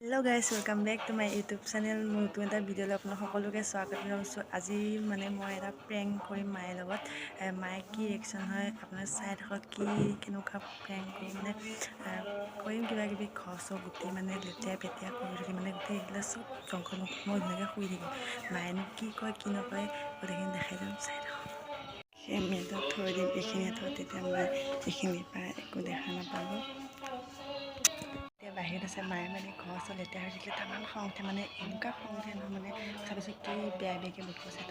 Hello guys welcome back to my YouTube channel नतुन এটা ভিডিঅ'লৈ আপোনাক সকলোকে স্বাগত জনাইছোঁ। আজি মানে মই এটা প্ৰেংক কৰিম মায়েৰ লগত। মায়ে কি ৰিয়েকশ্যন হয় আপোনাৰ চাই থাকক। কি কেনেকুৱা প্ৰেংক কৰিম মানে কৰিম কিবা কিবি খৰচ গোটেই মানে লেতেৰা পেতেৰা কৰি থাকি মানে গোটেই এইবিলাক চব জংঘল মই ধুনীয়াকৈ শুই থাকিম। মায়েনো কি কয় কি নকয় গোটেইখিনি দেখাই যাম, চাই থাকক। সেই মেজত থৈ দিম, এইখিনি থৈ তেতিয়া মই এইখিনিৰ পৰা একো দেখা নাপাব। এতিয়া বাহিৰত আছে মায়ে মানে ঘৰ চৰ লেতেৰা হৈ থাকিলে তামান খং উঠে, মানে এনেকুৱা খং উঠে নহয় মানে চাবিচোন কি বেয়া বেয়াকৈ বকিব চাই।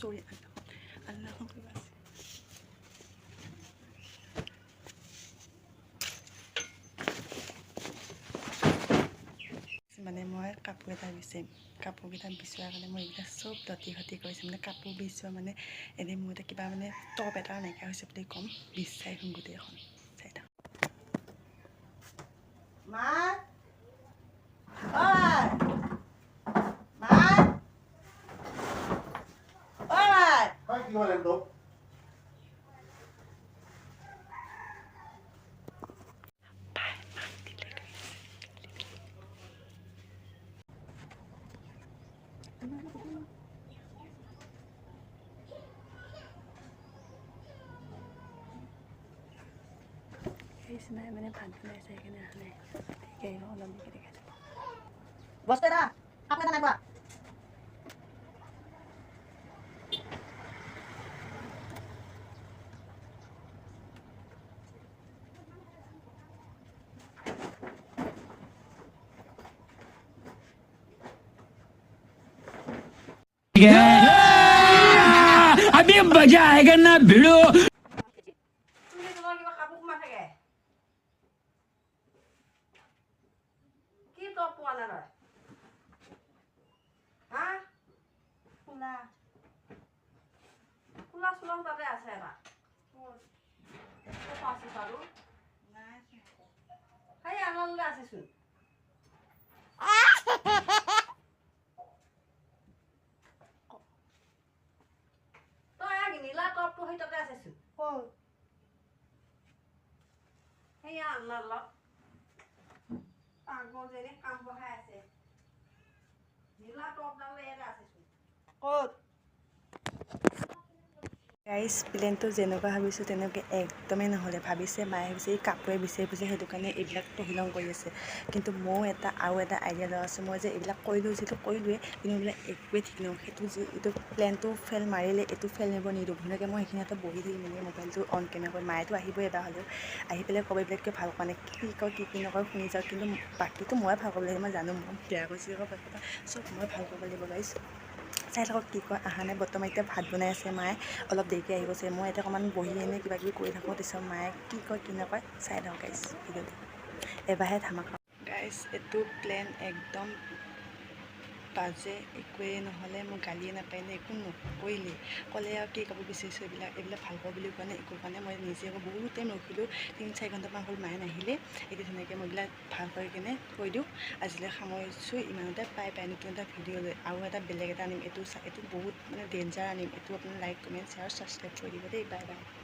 Sorry, Allah মানে মই কাপোৰ এটা বিচাৰিম, কাপোৰকেইটা বিচৰাৰ কাৰণে মই এইবিলাক চব লতি ঘটি কৰিছোঁ। মানে কাপোৰ বিচৰা মানে এনেই মোৰ এতিয়া কিবা মানে টপ এটা নাইকিয়া হৈছে বুলি ক'ম, বিচাৰি শুন গোটেইখন চাই থাক। মায়ে মানে ভাত বনাইছে সেইকাৰণে অহা নাই, অলপ দেৰিকৈ দেখাই যাব। বস্তু এটা কাপোৰ এটা নাই পোৱা। अभी मजा आएगा ना भिड़ो। গাইজ প্লেনটো যেনেকুৱা ভাবিছোঁ তেনেকৈ একদমেই নহ'লে। ভাবিছে মায়ে ভাবিছে এই কাপোৰে বিচাৰি ফুৰিছে সেইটো কাৰণে এইবিলাক তহিলং কৰি আছে। কিন্তু ময়ো আৰু এটা আইডিয়া লোৱা আছে। মই যে এইবিলাক কৰিলোঁ যিটো কৰিলোৱেই, কিন্তু এইবিলাক একোৱেই ঠিক নহয়। সেইটো এইটো প্লেনটো ফেইল মাৰিলে এইটো ফেইল নিব নিদিওঁ। ধুনীয়াকৈ মই সেইখিনিতে বহি থাকি মেলি মোবাইলটো অন কেনেকৈ মায়েতো আহিবই এবাৰ হ'লেও, আহি পেলাই ক'ব এইবিলাক কিয় ভাল পোৱা নাই, কি কয় কি নকয় শুনি যাওঁ। কিন্তু বাকীটো মই ভাল কৰিব লাগিব, মই জানো মই বেয়া কৈছোঁ চব মই ভাল কৰিব লাগিব। গাইজ চাই থাকক কি কয়। অহা নাই বৰ্তমান, এতিয়া ভাত বনাই আছে মায়ে, অলপ দেৰিকৈ আহিব চাগে। মই এতিয়া অকণমান বহি এনেই কিবা কিবি কৰি থাকোঁ, তাৰপিছত মায়ে কি কয় কি নকয় চাই থাকক গাইজ ভিডিঅ'টো। এবাৰহে ধামাকা গাইজ। এইটো প্লেন একদম বাজে, একোৱেই নহ'লে মোক গালিয়ে নাপায় নে একো নকৰিলেই, ক'লে আৰু কি কাপোৰ বিচাৰিছোঁ এইবিলাক ভাল পাওঁ বুলি কোৱা নাই একো কাৰণে। মই নিজে আকৌ বহুত টাইম ৰখিলোঁ, 3-4 ঘণ্টামান হ'ল মায়ে নাহিলে। এতিয়া ধুনীয়াকৈ মই এইবিলাক ভাল কৰি কিনে কৈ দিওঁ। আজিলৈ সামৰিছোঁ ইমানতে। পাই নতুন এটা ভিডিঅ' লৈ আৰু এটা বেলেগ এটা আনিম। এইটো বহুত মানে ডেঞ্জাৰ আনিম। এইটো আপোনাৰ লাইক কমেণ্ট শ্বেয়াৰ ছাবস্ক্ৰাইব কৰি দিব দেই। Bye bye.